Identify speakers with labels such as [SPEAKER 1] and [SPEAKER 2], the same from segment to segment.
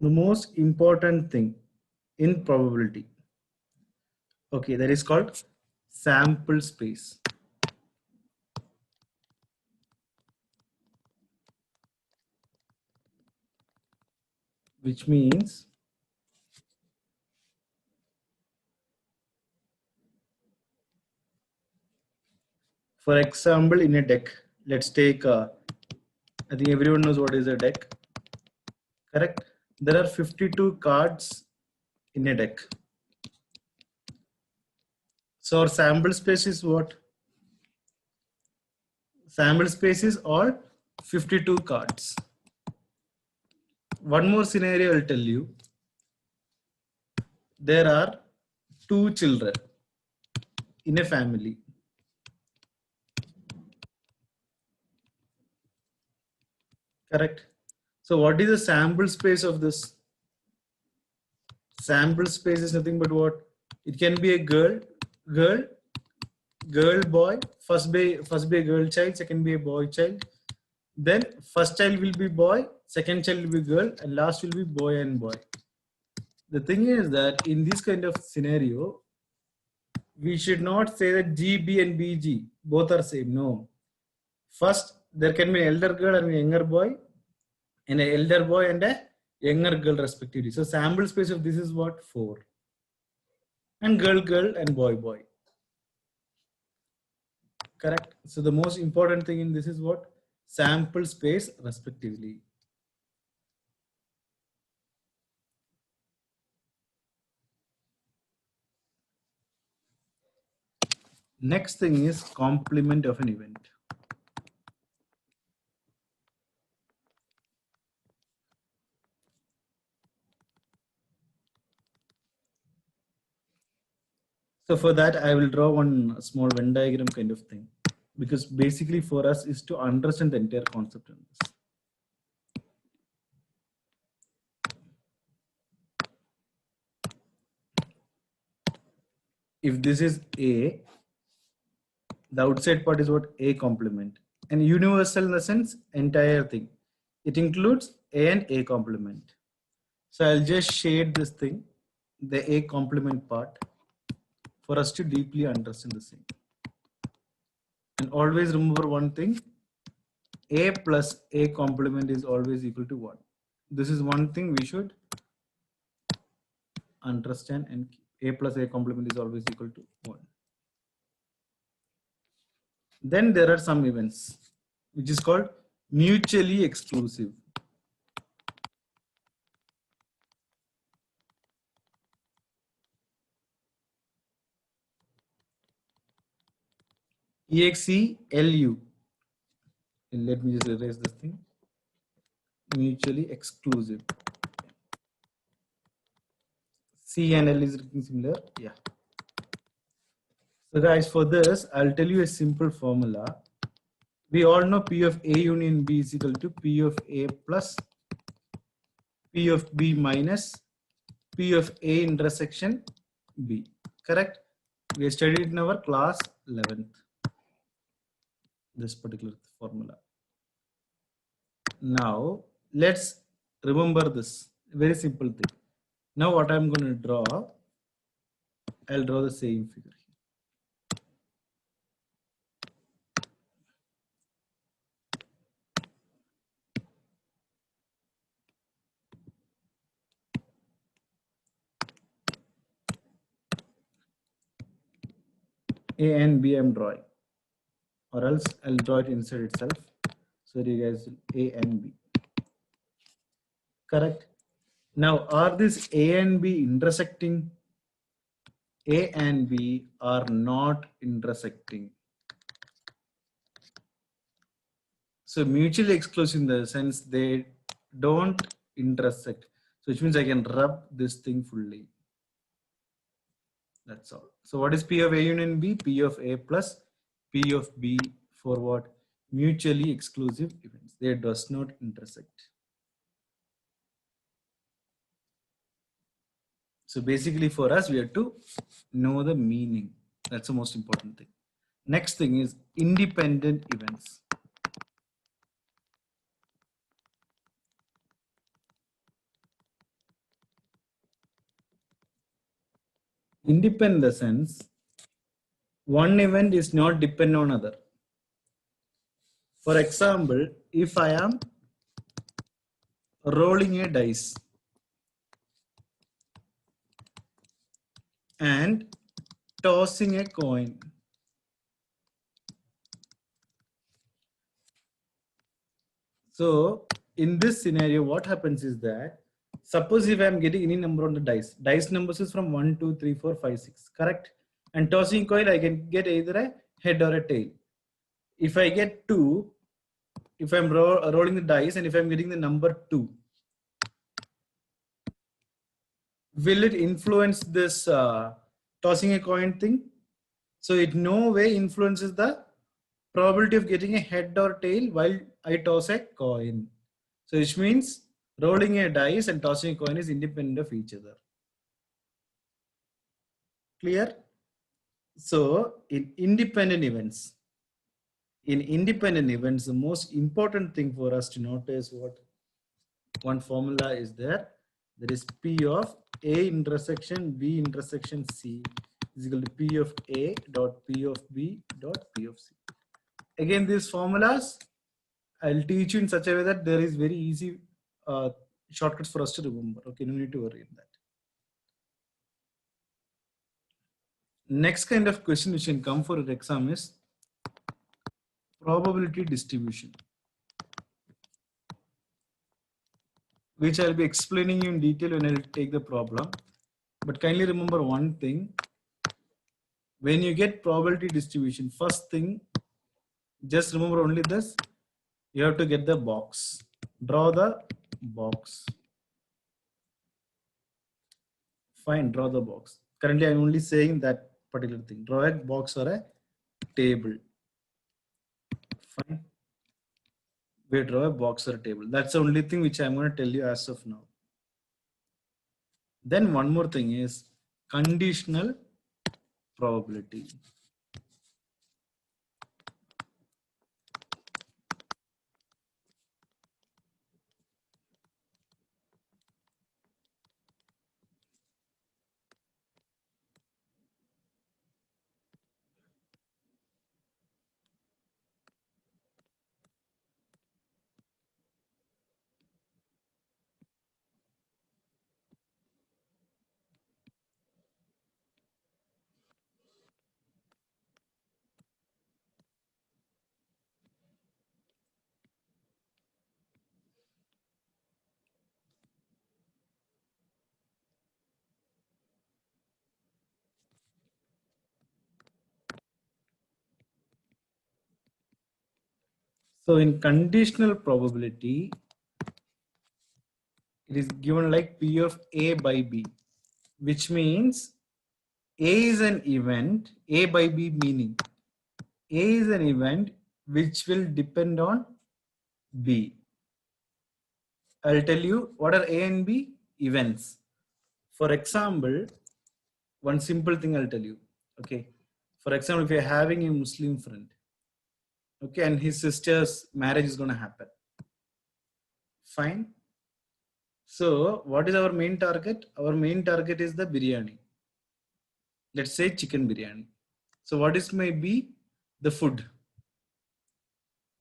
[SPEAKER 1] the most important thing in probability. Okay, that is called sample space. Which means for example, in a deck, let's take, I think everyone knows what is a deck, correct? There are 52 cards in a deck. So our sample space is what? Sample space is all 52 cards. One more scenario I'll tell you. There are 2 children in a family. Correct? So what is the sample space of this? Sample space is nothing but what? It can be a girl, boy, first be a girl child, second be a boy child. Then first child will be boy, second child will be girl, and last will be boy and boy. The thing is that in this kind of scenario, we should not say that GB and BG both are same. No. First, there can be an elder girl and a younger boy, and an elder boy and a younger girl respectively. So sample space of this is what? 4. And girl and boy. Correct. So the most important thing in this is what? Sample space respectively. Next thing is complement of an event. So for that, I will draw one small Venn diagram kind of thing, because basically for us is to understand the entire concept in this. If this is A, the outside part is what? A complement. And universal in the sense, entire thing. It includes A and A complement. So I'll just shade this thing, the A complement part, for us to deeply understand the same. And always remember one thing, A plus A complement is always equal to 1. This is one thing we should understand, and A plus A complement is always equal to 1. Then there are some events which is called mutually exclusive. EXELU. Let me just erase this thing. Mutually exclusive. C and L is looking similar. Yeah. So guys, for this, I'll tell you a simple formula. We all know P of A union B is equal to P of A plus P of B minus P of A intersection B. Correct? We studied in our class 11th. This particular formula. Now, let's remember this very simple thing. Now, what I'm going to draw, I'll draw the same figure here. A and B I'm drawing, or else I'll draw it inside itself. So you guys, A and B. Correct? Now, are this A and B intersecting? A and B are not intersecting. So mutually exclusive in the sense they don't intersect. So which means I can rub this thing fully. That's all. So what is P of A union B? P of A plus P of B for what? Mutually exclusive events. They does not intersect. So basically for us, we have to know the meaning. That's the most important thing. Next thing is independent events. Independent in the sense, one event is not dependent on other. For example, if I am rolling a dice and tossing a coin, so in this scenario, what happens is that, suppose if I am getting any number on the dice numbers is from 1, 2, 3, 4, 5, 6, correct? And tossing coin, I can get either a head or a tail. If I get 2, if I'm rolling the dice and if I'm getting the number 2, will it influence this tossing a coin thing? So it no way influences the probability of getting a head or tail while I toss a coin. So which means rolling a dice and tossing a coin is independent of each other. Clear? So in independent events, the most important thing for us to notice what one formula is there. That is P of A intersection B intersection C is equal to P of A dot P of B dot P of C. Again, these formulas I'll teach you in such a way that there is very easy shortcuts for us to remember. Okay, no need to worry in that. Next kind of question which can come for an exam is probability distribution, which I'll be explaining you in detail when I take the problem. But kindly remember one thing. When you get probability distribution, first thing, just remember only this. You have to get the box. Draw the box. Fine, draw the box. Currently, I'm only saying that particular thing. Draw a box or a table. Fine. We draw a box or a table. That's the only thing which I'm going to tell you as of now. Then one more thing is conditional probability. So in conditional probability, it is given like P of A by B, which means A is an event, A by B meaning A is an event which will depend on B. I'll tell you what are A and B events. For example, one simple thing I'll tell you. Okay. For example, if you're having a Muslim friend, okay, and his sister's marriage is going to happen. Fine. So what is our main target? Our main target is the biryani. Let's say chicken biryani. So what is may be the food?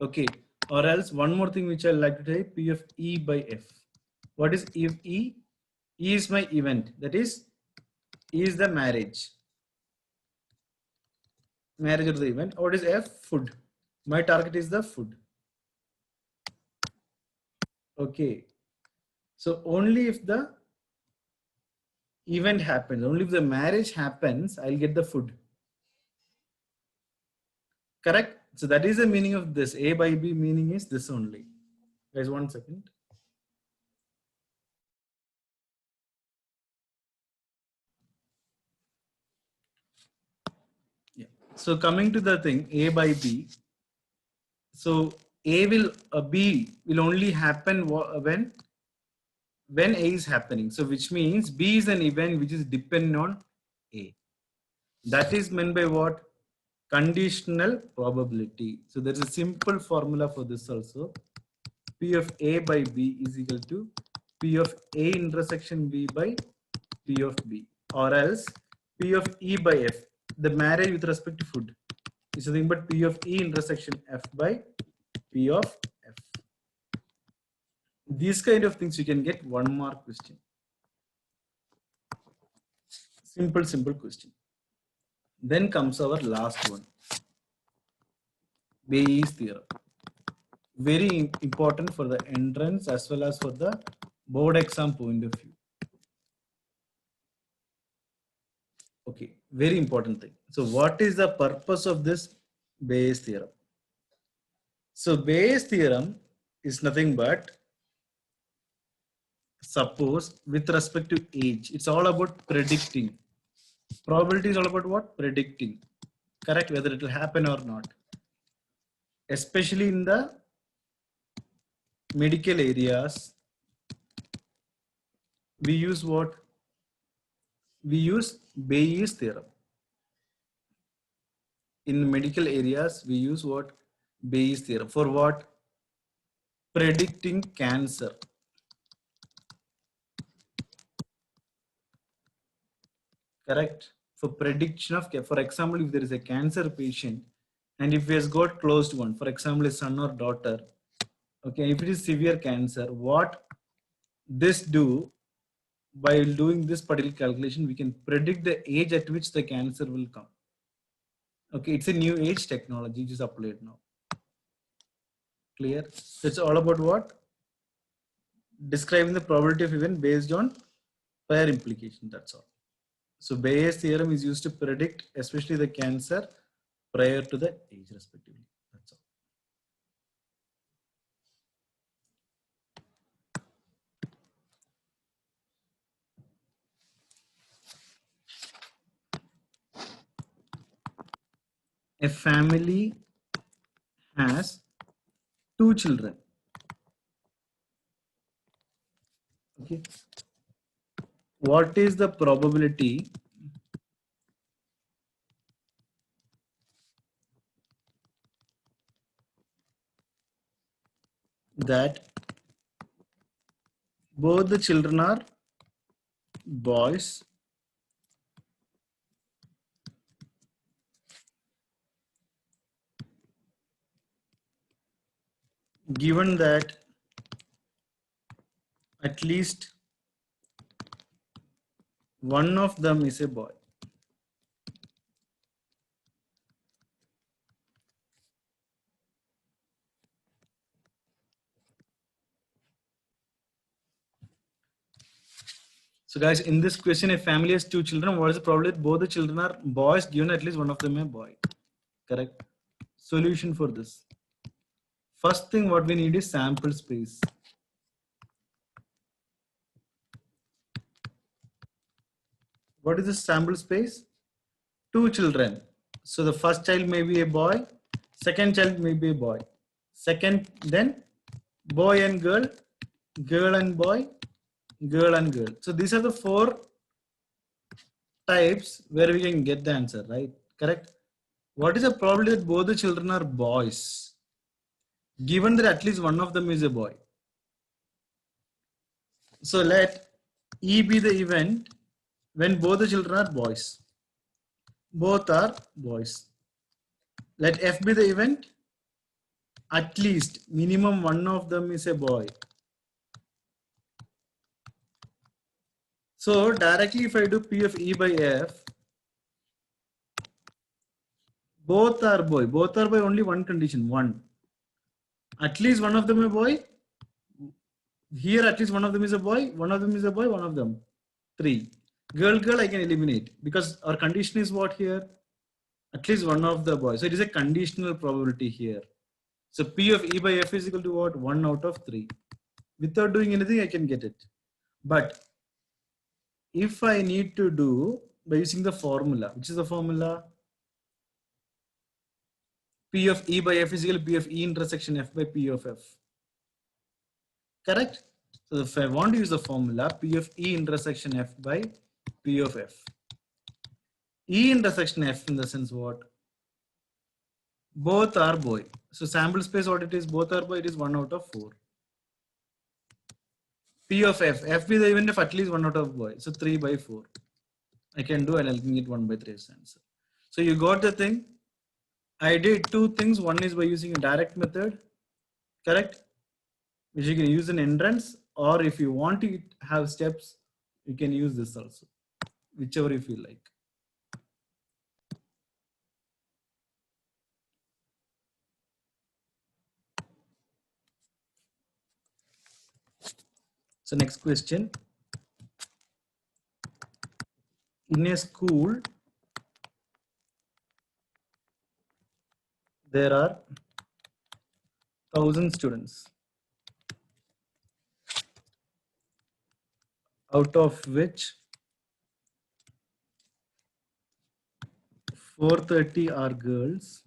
[SPEAKER 1] Okay. Or else one more thing which I like to say, P of E by F. What is E of E? E is my event. That is, E is the marriage. Marriage of the event. What is F? Food. My target is the food. Okay. So only if the event happens, only if the marriage happens, I'll get the food. Correct? So that is the meaning of this. A by B meaning is this only. Guys, 1 second. Yeah. So coming to the thing, A by B. So A will B will only happen when A is happening. So which means B is an event which is dependent on A. That is meant by what? Conditional probability. So there's a simple formula for this also. P of A by B is equal to P of A intersection B by P of B. Or else P of E by F, the marriage with respect to food, is nothing but P of E intersection F by P of F. These kind of things you can get 1 mark question. Simple question. Then comes our last one, Bayes theorem. Very important for the entrance as well as for the board exam point of view. Okay, very important thing. So what is the purpose of this Bayes theorem? So Bayes theorem is nothing but, suppose with respect to age, it's all about predicting. Probability is all about what? Predicting. Correct, whether it will happen or not. Especially in the medical areas, we use what? We use Bayes theorem. In medical areas, we use what? Bayes theorem. For what? Predicting cancer. Correct? For prediction of, for example, if there is a cancer patient and if he has got closed one, for example, a son or daughter, okay, if it is severe cancer, what this do, by doing this particular calculation, we can predict the age at which the cancer will come. Okay, it's a new age technology which is applied now. Clear? So it's all about what? Describing the probability of event based on prior implication. That's all. So Bayes theorem is used to predict, especially the cancer, prior to the age, respectively. That's all. A family has 2 children. Okay. What is the probability that both the children are boys given that at least one of them is a boy? So guys, in this question, a family has 2 children. What is the probability that both the children are boys given at least one of them a boy? Correct. Solution for this. First thing what we need is sample space. What is the sample space? 2 children. So the first child may be a boy, second child may be a boy. Second, then boy and girl, girl and boy, girl and girl. So these are the 4 types where we can get the answer, right? Correct. What is the probability that both the children are boys, given that at least one of them is a boy? So let E be the event when both the children are boys. Both are boys. Let F be the event, at least minimum one of them is a boy. So directly if I do P of E by F, both are boy. Both are by only one condition, one. At least one of them a boy. Here at least one of them is a boy, one of them is a boy, one of them. 3. Girl, girl I can eliminate because our condition is what here? At least one of the boys. So it is a conditional probability here. So P of E by F is equal to what? 1 out of 3. Without doing anything, I can get it. But if I need to do by using the formula, which is the formula? P of E by F is equal to P of E intersection F by P of F. Correct? So if I want to use the formula, P of E intersection F by P of F. E intersection F in the sense what? Both are boy. So sample space what it is? Both are boy. It is 1 out of 4. P of F. F be the event of at least 1 out of boy. So 3 by 4. I can do, and I'll get 1 by 3 as answer. So you got the thing. I did two things. One is by using a direct method, correct? Which you can use in entrance, or if you want to have steps, you can use this also, whichever you feel like. So next question. In a school, there are 1,000 students, out of which 430 are girls,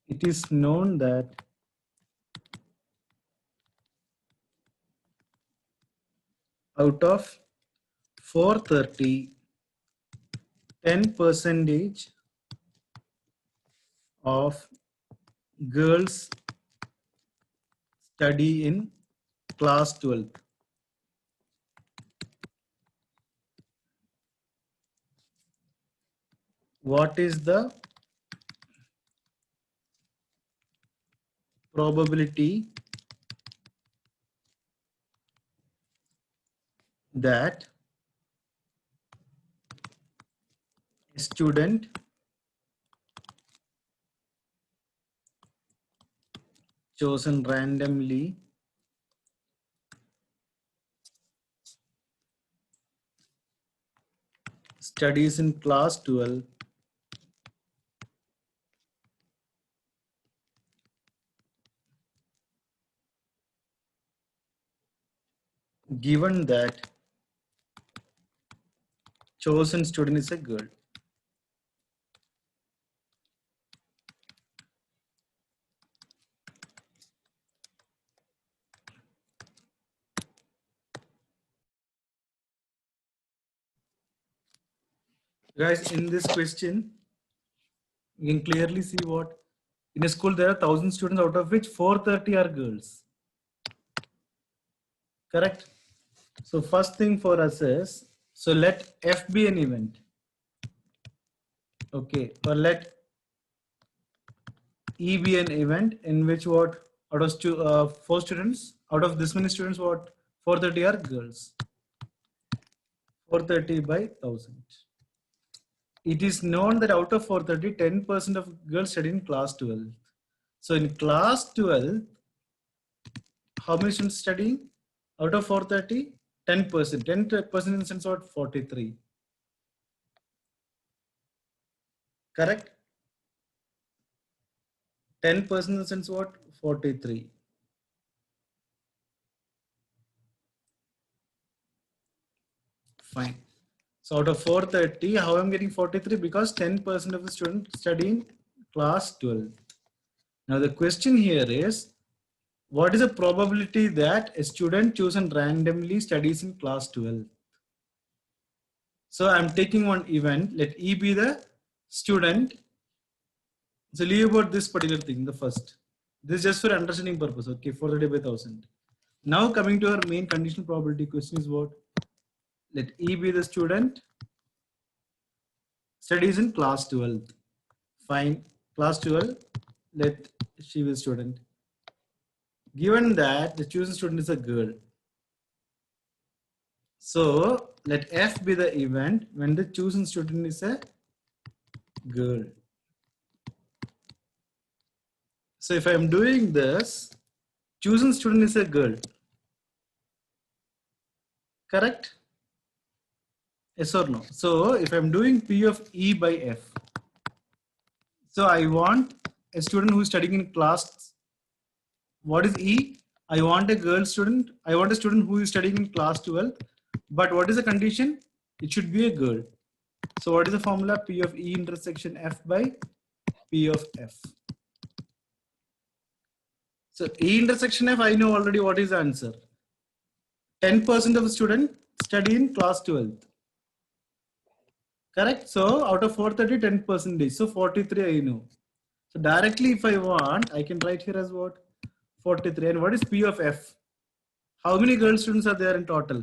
[SPEAKER 1] it is known that out of 430, 10% of girls study in class 12th. What is the probability that a student chosen randomly studies in class 12 given that chosen student is a girl? Guys, in this question, you can clearly see what in a school there are 1,000 students, out of which 430 are girls. Correct? So first thing for us is, so let F be an event. Okay, or let E be an event in which what out of 4 students, out of this many students, what 430 are girls. 430 by 1,000. It is known that out of 430, 10% of girls study in class 12. So in class 12, how many students studying? Out of 430, 10%. 10% in the sense of 43. Correct? 10% in the sense what? 43. Fine. So out of 430, how I'm getting 43? Because 10% of the students study in class 12. Now the question here is, what is the probability that a student chosen randomly studies in class 12? So I'm taking one event, let E be the student. So leave about this particular thing, the first. This is just for understanding purpose, okay, 430 by 1,000. Now coming to our main conditional probability question is what? Let E be the student, studies in class 12. Fine, class 12, let she be the student. Given that the chosen student is a girl, so let F be the event when the chosen student is a girl. So if I am doing this, chosen student is a girl. Correct? Yes or no? So if I'm doing P of E by F, so I want a student who is studying in class. What is E? I want a girl student. I want a student who is studying in class 12. But what is the condition? It should be a girl. So what is the formula? P of E intersection F by P of F. So E intersection F, I know already what is the answer. 10% of the student study in class 12. Correct? So out of 430, 10%. So 43 I know. So directly if I want, I can write here as what? 43. And what is P of F? How many girl students are there in total?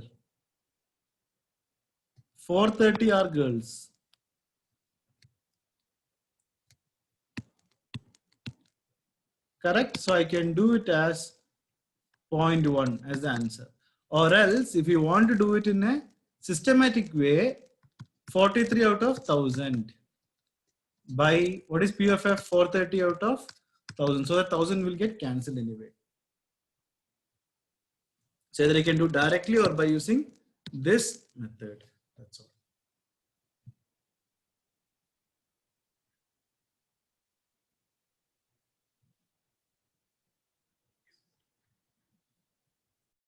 [SPEAKER 1] 430 are girls. Correct? So I can do it as 0.1 as the answer. Or else, if you want to do it in a systematic way, 43 out of 1000 by what is P of F? 430 out of 1000. So that 1000 will get cancelled anyway. So either you can do directly or by using this method. That's all.